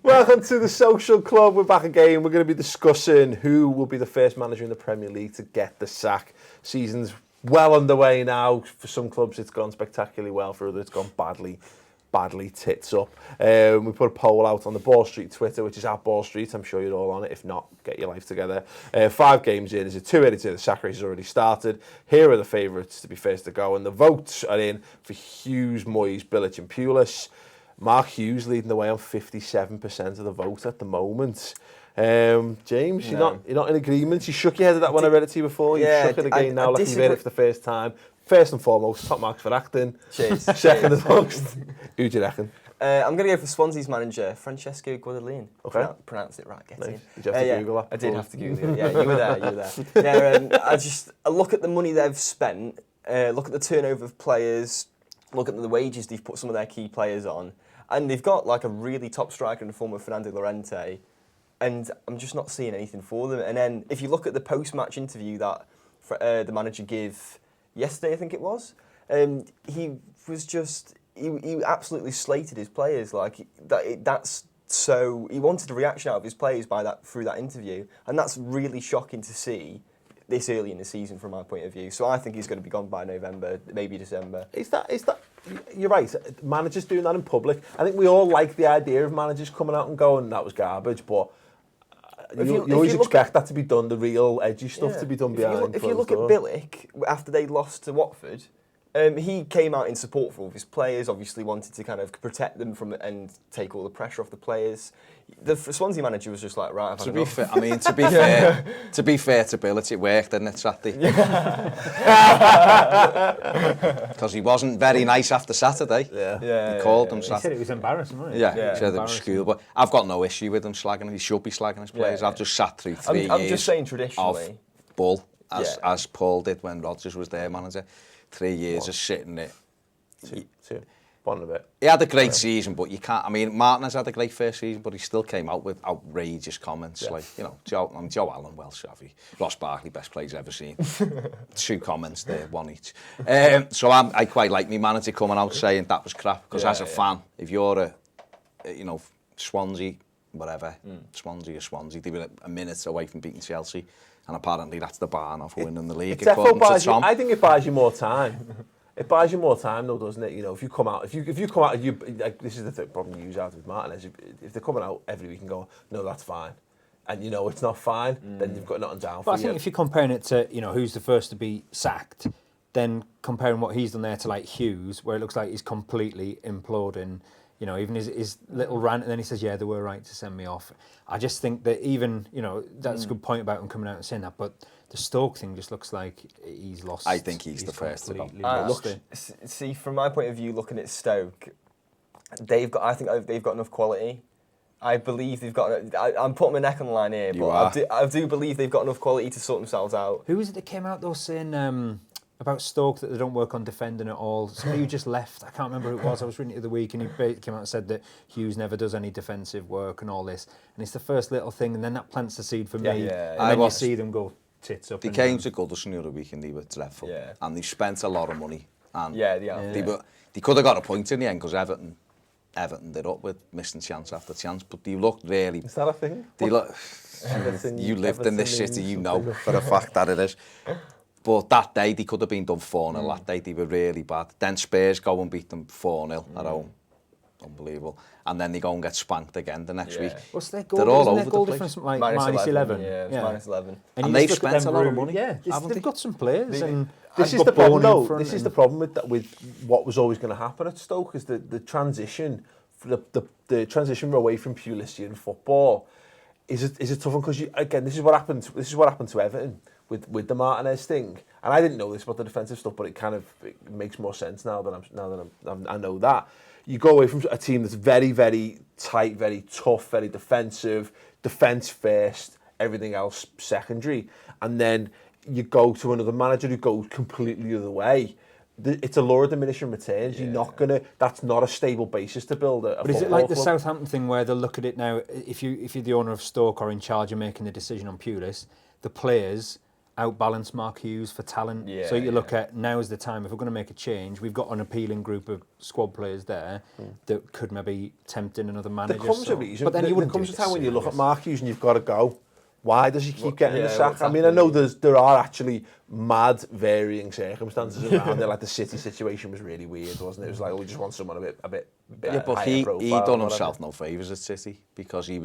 Welcome to the Social Club. We're back again. We're going to be discussing who will be the first manager in the Premier League to get the sack. Season's well underway now. For some clubs, it's gone spectacularly well. For others, it's gone badly tits up. We put a poll out on the Ball Street Twitter, which is at Ball Street. I'm sure you're all on it. If not, get your life together. 5 games in. Is it too early to? The sack race has already started. Here are the favourites to be first to go. And the votes are in for Hughes, Moyes, Bilic and Pulis. Mark Hughes leading the way on 57% of the vote at the moment. James, you're not in agreement. You shook your head at that when I read it to you before. You shook it again now, like you've heard it for the first time. First and foremost, top marks for acting. Cheers. Second and most. Who do you reckon? I'm going to go for Swansea's manager, Francesco Guadagnino. Okay. Pronounced it right, get Nice. it. Did you have to Google that? I did have to Google it. Yeah, you were there. I look at the money they've spent, look at the turnover of players, look at the wages they've put some of their key players on, and they've got like a really top striker in the form of Fernando Llorente, and I'm just not seeing anything for them. And then if you look at the post-match interview that the manager gave yesterday, I think it was, he was just he absolutely slated his players. Like that's so he wanted a reaction out of his players through that interview, and that's really shocking to see this early in the season from my point of view. So I think he's going to be gone by November, maybe December. Is that? You're right. Managers doing that in public. I think we all like the idea of managers coming out and going, that was garbage, but you always expect that to be done, the real edgy stuff to be done behind. If you look at Bilic, after they lost to Watford, he came out in support for all of his players, obviously wanted to kind of protect them from and take all the pressure off the players. The Swansea manager was just like, right, to be fair to Bilic, it worked, didn't it, Saturday? Because he wasn't very nice after Saturday. He called him Saturday. He said it was embarrassing, wasn't it? Yeah, he said it was school. But I've got no issue with him slagging him. He should be slagging his players. I've just sat through 3 years. I'm just saying traditionally. Of bull, as Paul did when Rodgers was their manager. 3 years of sitting there. Two. One a bit. He had a great season, but you can't. I mean, Martinez had a great first season, but he still came out with outrageous comments. Like, you know, Joe Allen, Welsh, Ross Barkley, best players ever seen. 2 comments there, 1 each. So I quite like me manager coming out saying that was crap. Because as a fan, if you're Swansea, whatever, Swansea, they were a minute away from beating Chelsea. And apparently that's the bar now for winning the league. I think it buys you more time. It buys you more time, though, doesn't it? You know, if you come out, like, this is the problem you use out with Martinez. If they're coming out every week and go, no, that's fine, and you know it's not fine, then you've got nothing down for you. But I think if you're comparing it to, who's the first to be sacked, then comparing what he's done there to like Hughes, where it looks like he's completely imploding. You know, even his little rant, and then he says, yeah, they were right to send me off. I just think that even, that's a good point about him coming out and saying that, but the Stoke thing just looks like he's lost. I think he's the first to go. See, from my point of view, looking at Stoke, I think they've got enough quality. I believe they've got. I'm putting my neck on the line here, but I do believe they've got enough quality to sort themselves out. Who was it that came out though saying about Stoke that they don't work on defending at all? Somebody who just left, I can't remember who it was, I was reading it the other week, and he came out and said that Hughes never does any defensive work and all this, and it's the first little thing, and then that plants the seed for me, and then you see them go tits up. They came to Goodison the other week and they were dreadful, and they spent a lot of money, and they could have got a point in the end because Everton did up with missing chance after chance, but they looked really... Is that a thing? You lived in this city, you know for a fact that it is. But that day, they could have been done 4-0. That day, they were really bad. Then Spurs go and beat them 4-0 at home. Unbelievable. And then they go and get spanked again the next week. What's their goal? They're all over their goal the place. difference like minus 11? Yeah, it's minus 11. And they've spent a lot of money. Yeah, they've got some players. This is the problem, though. This is the problem with what was always going to happen at Stoke, is the transition, the transition away from Pulisian football is a tough one, because this is what happened to Everton. With the Martinez thing, and I didn't know this about the defensive stuff, but it makes more sense now that I know that. You go away from a team that's very, very tight, very tough, very defensive, defence first, everything else secondary, and then you go to another manager who goes completely the other way. It's a law of diminishing returns. You're not gonna. That's not a stable basis to build a. But is it like the Southampton thing where they'll look at it now? If you're the owner of Stoke or in charge of making the decision on Pulis, the players outbalance Mark Hughes for talent. Yeah, So you look at now is the time, if we're going to make a change, we've got an appealing group of squad players there that could maybe tempt in another manager. There comes a reason. But then you wouldn't there comes do a time this when you soon, look I at guess. Mark Hughes and you've got to go, why does he keep getting the sack? what's I mean, I happening? know there are actually mad varying circumstances around it. Like the City situation was really weird, wasn't it? It was like, we just want someone a bit Yeah, but higher he profile, done whatever. himself no favours at City because he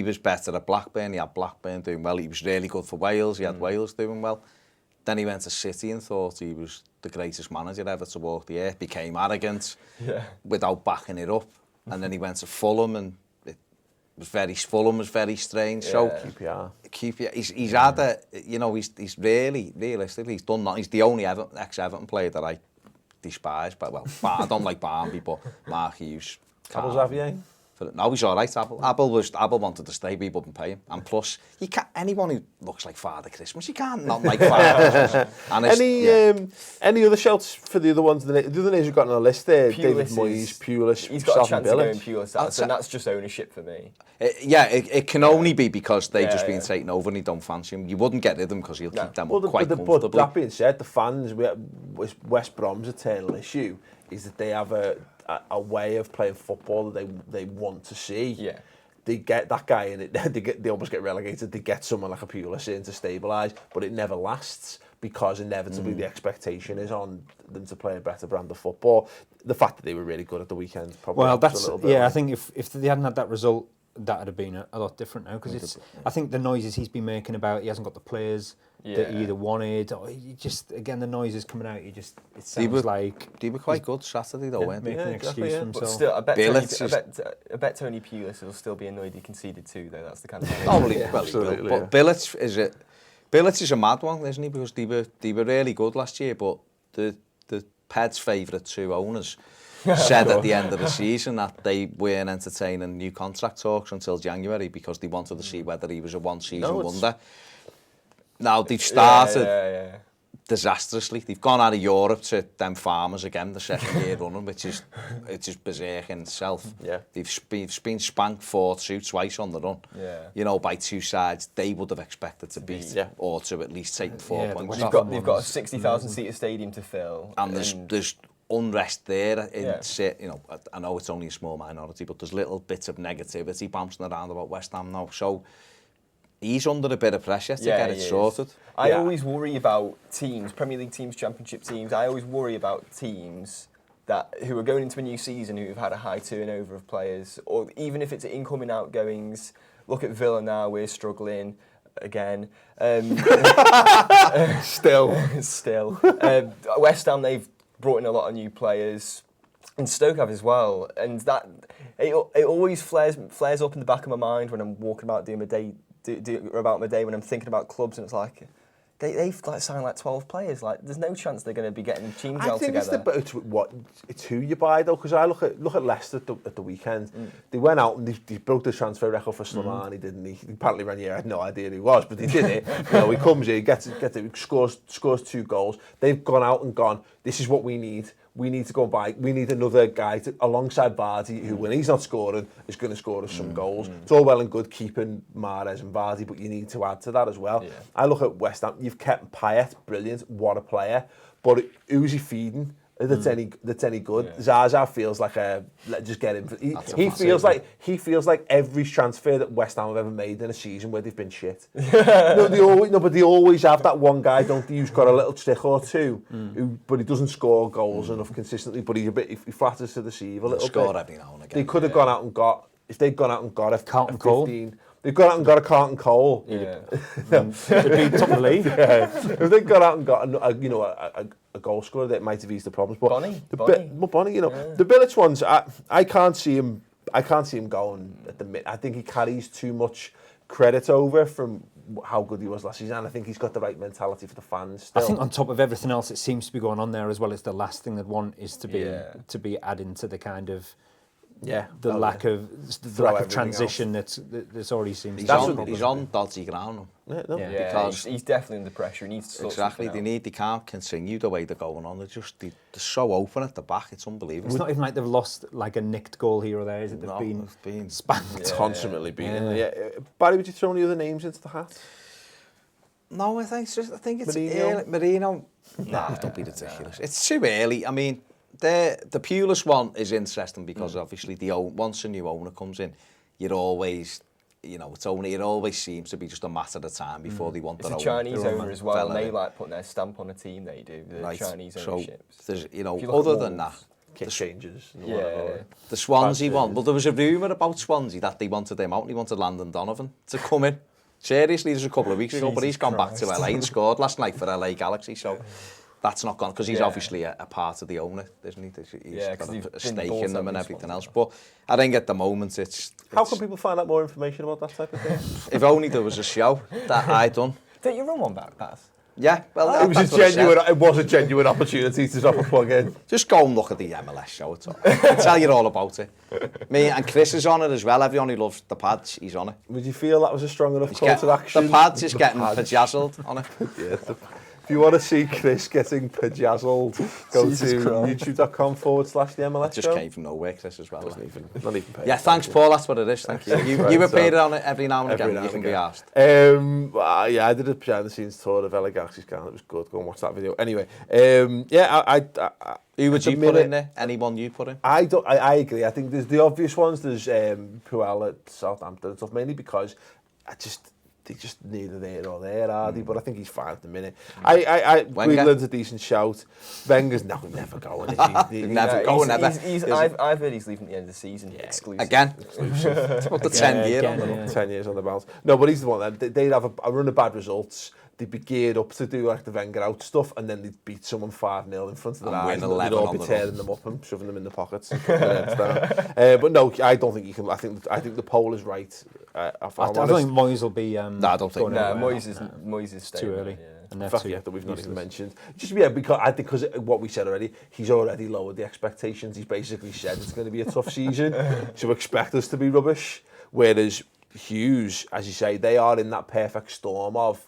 was better at Blackburn. He had Blackburn doing well. He was really good for Wales. He had Wales doing well. Then he went to City and thought he was the greatest manager ever to walk the earth. Became arrogant without backing it up. And then he went to Fulham and Fulham was very strange. Yeah. So QPR. he's had a, you know, he's really, realistically, he's done that. He's the only ex-Everton player that I despise. But well, I don't like Barnby, but Mark Hughes. Abel Xavier. No, he's all right, Abel. Abel wanted to stay, but he wouldn't pay him. And plus, you can't, anyone who looks like Father Christmas, you can't not like Father Christmas. And Any other shouts for the other ones? The other names we've got on the list there, David Pulis Moyes, Pulis, He's got a chance to go in Billich. Pulis, and that's just ownership for me. it can only be because they've just been yeah. taken over and he don't fancy him. You wouldn't get rid of them because he'll keep them Well, quite but comfortably. that being said, the fans, West Brom's eternal issue is that they have a way of playing football that they want to see. Yeah. They get that guy in it. They almost get relegated. They get someone like a Pulis in to stabilise, but it never lasts because inevitably the expectation is on them to play a better brand of football. The fact that they were really good at the weekend probably Well, helps a that's little bit. I think if they hadn't had that result, that would have been a lot different now because it's. I think the noises he's been making about he hasn't got the players that he either wanted or he just again the noises coming out. It sounds like They were quite good Saturday though, weren't they? making an excuse for But himself. still, I bet Billich Tony Pulis will still be annoyed he conceded 2, though. That's the kind of Oh, manager. well, absolutely, but Billich is a mad one, isn't he? Because they were really good last year, but the Ped's favourite 2 owners said at the end of the season that they weren't entertaining new contract talks until January because they wanted to see whether he was a one-season wonder. Now, they've started disastrously. They've gone out of Europe to them farmers again, the second year running, which is berserk in itself. Yeah. They've been spanked 4-2 twice on the run. Yeah. You know, by 2 sides they would have expected to beat or to at least take 4 the points. West They've got a 60,000-seater stadium to fill. And there's unrest there. You know, I know it's only a small minority, but there's little bits of negativity bouncing around about West Ham now. So he's under a bit of pressure to get it sorted. I always worry about teams, Premier League teams, Championship teams. I always worry about teams who are going into a new season who've had a high turnover of players, or even if it's incoming outgoings. Look at Villa now; we're struggling again. Still. West Ham, they've brought in a lot of new players, and Stoke have as well. And that it always flares up in the back of my mind when I'm walking about doing my day. About my day when I'm thinking about clubs, and it's like they've like signed like 12 players. Like there's no chance they're going to be getting teams I all think together. it's who you buy though, because I look at Leicester at the weekend. They went out and they broke the transfer record for Slimani, didn't he? Apparently Ranieri had no idea who he was, but he did it. You know, he comes here, he gets it, scores 2 goals. They've gone out and gone, this is what we need. We need to go and buy. We need another guy alongside Vardy, who, when he's not scoring, is going to score us some goals. It's all well and good keeping Mahrez and Vardy, but you need to add to that as well. Yeah. I look at West Ham. You've kept Payet, brilliant, what a player. But who's he feeding? That's any good. Yeah. Zaza feels like let's just get him. He feels like every transfer that West Ham have ever made in a season where they've been shit. But they always have that one guy, don't they? Who's got a little stick or two, but he doesn't score goals enough consistently. But he flatters to deceive a little bit. Score every now and again. They could have gone out and got if they'd gone out and got a Carlton 15. Cole. They've gone out and got a Carlton Cole. They'd be top of the league. If they'd gone out and got a goal scorer, that might have eased the problems. But Bonny, you know, the Billich ones, I can't see him. I can't see him going at the mid. I think he carries too much credit over from how good he was last season, and I think he's got the right mentality for the fans. Still. I think on top of everything else that seems to be going on there as well, it's the last thing they'd want is to be adding to the kind of the lack of transition that's already seems. He's on dodgy ground. Because he's definitely under pressure. He needs to they can't continue the way they're going on. They're so open at the back. It's unbelievable. It's not even like they've lost like a nicked goal here or there, is it? They've been spanked. Constantly beaten. Yeah. Barry, would you throw any other names into the hat? No, I think it's Mourinho? early. Mourinho. Nah, don't be ridiculous. It's too early. I mean, the Pulis one is interesting because obviously once a new owner comes in, you're always, it always seems to be just a matter of time before they want It's their a own Chinese owner as well, and fella they in. like putting their stamp on a team. They do the Chinese So ownerships. there's, If you look other at than that, Wolves, Kit changes. And Yeah. whatever. the Swansea Bad one. changes. Well, there was a rumour about Swansea that they wanted him out and he wanted Landon Donovan to come in. Seriously, there's a couple of weeks ago, but he's gone back to LA and scored last night for LA Galaxy, so that's not gone, because he's obviously a part of the owner, isn't he? He's Yeah, 'cause got he's a been stake bought in them out and by everything Swansea. else, but I think at the moment it's How can people find out more information about that type of thing? if only there was a show that I'd done. don't you run one back, Baz? Yeah, well, It was that's a what I said. genuine. It was a genuine opportunity to drop a plug in. Just go and look at the MLS show. I'll tell you all about it. Me and Chris is on it as well. Everyone who loves the pads, he's on it. Would you feel that was a strong enough call Get- to action? the pads is The getting pads. bejazzled on it. Yeah, if you want to see Chris getting bejazzled, go Jesus to Christ. youtube.com/the MLS Just show. came from nowhere, Chris, as well. Not even paid. Yeah, thanks, Paul. That's what it is. Thank you. Right, You so- appear on it every now and Every again. now You and can be again. asked. Yeah, I did a behind the scenes tour of LA Galaxy's camp. It was good. Go and watch that video. Anyway, I Who would at the you put minute- in there? Anyone you put in? I agree. I think there's the obvious ones. There's Puel at Southampton and stuff, mainly because they're just neither there or there, are they? But I think he's fine at the minute. Wenger? Greenland's a decent shout. Wenger's never going. Never go, never. I've heard he's leaving at the end of the season. Yeah. Exclusive. Again. It's about the 10-year on again, the 10 years on the bounce. No, but he's the one that they'd have a run of bad results. They'd be geared up to do like the Wenger out stuff, and then they'd beat someone 5-0 in front of their And eyes. win And 11 they'd all on be the tearing them up and shoving them in the pockets. And putting their heads down. But no, I don't think you can. I think the poll is right. I don't think Moyes will be. I don't think going No, anywhere. Moyes is Too early. And they're Fact, too yeah, that we've not even useless. mentioned. Just because what we said already, he's already lowered the expectations. He's basically said it's going to be a tough season, so expect us to be rubbish. Whereas Hughes, as you say, they are in that perfect storm of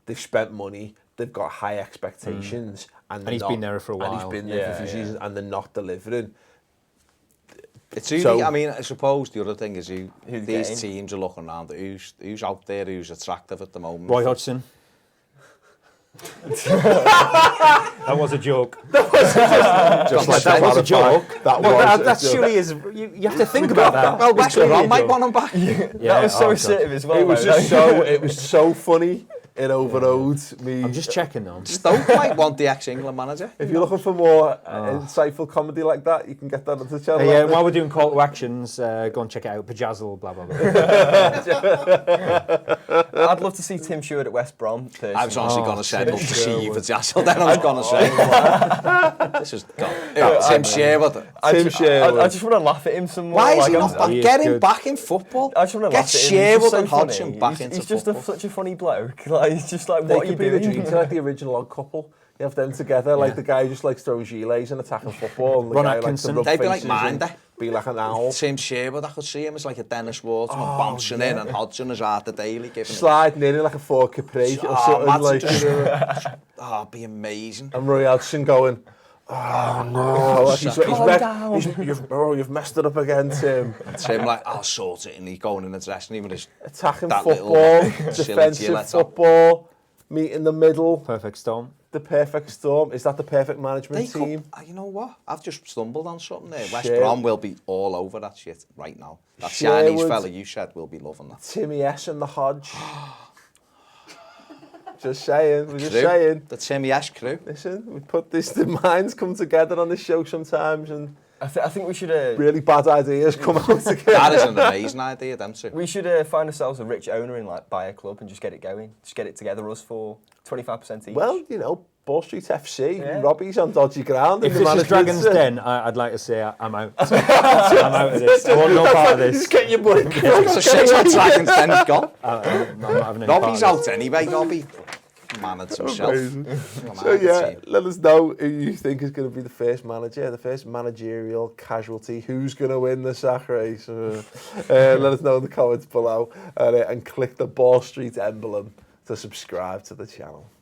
they've spent money, they've got high expectations, and he's been there for a And he's while. been there for a few seasons, and they're not delivering. It's really, So- I mean, I suppose the other thing is Who's these getting? teams are looking around at who's out there, who's attractive at the moment. Roy Hodgson. That was a joke. Just like that was a clarify, joke. That No, was that a joke. surely is. You have to think about that. Well, West Surely Brom a might joke. want him back. That was so God. assertive as well. It was though. just it was so funny. It overrode me. I'm just checking though. Stoke might want the ex-England manager. If you're looking for more insightful comedy like that, you can get that on the channel. Yeah, while we're doing call to actions, go and check it out. Pajazzle, blah blah blah. I'd love to see Tim Sherwood at West Brom. Personally. I was honestly going to say, I'd love to see you for Jassel, then I was going to say. This is gone. Tim Sherwood. I Tim just Sherwood. want to laugh at him some more. Why is he I'm- not back? He is Get him good. back in football. I just want to Get laugh at him. Sherwood He's just so and Hodgson funny. back he's, into he's just football. such a funny bloke. Like he's just like, They what are you could be the doing? dream team, like the original odd couple. You have them together, like the guy who just likes throwing gilets and attacking football, and the Ron guy likes to Atkinson. rub They'd be like faces and Minder. be like an owl. Tim Sherwood, I could see him as like a Dennis Waterman bouncing in, and Hodgson as Arthur Daly giving it. Sliding in like a 4 Capri or something imagine like. just- You know, Oh, it'd be amazing. and Roy Hodgson going, "Oh no, like Calm down." you've messed it up again, Tim." Tim like, I'll sort it, and he's going in the dressing room with his Attacking That football, little silly defensive Gillette. football, meet in the middle, Perfect storm. the perfect storm. Is that the perfect management They team? you know what? I've just stumbled on something there. West Sherwood. Brom will be all over that shit right now. That Sherwood. Chinese fella you said will be loving that. Timmy S and the Hodge. Just saying, we're just Crew. saying. The Timmy Ash crew. Listen, we put this, the minds come together on this show sometimes, and I think we should really bad ideas come out together. That is an amazing idea, them two. we should find ourselves a rich owner and like buy a club and just get it going. Just get it together us for 25% each. Well, you know, Ball Street FC, Yeah. Robbie's on dodgy ground. If and the this is management's, Dragon's Den, I'd like to say I'm out. I'm out of this. I want no part of this. Just get your money. So since what Dragons then he's gone. I'm not having any Robbie's part of this. out anyway. Robbie managed himself. Amazing. Come So on, yeah, team. let us know who you think is going to be the first manager, the first managerial casualty. Who's going to win the sack race? Let us know in the comments below, and click the Ball Street emblem to subscribe to the channel.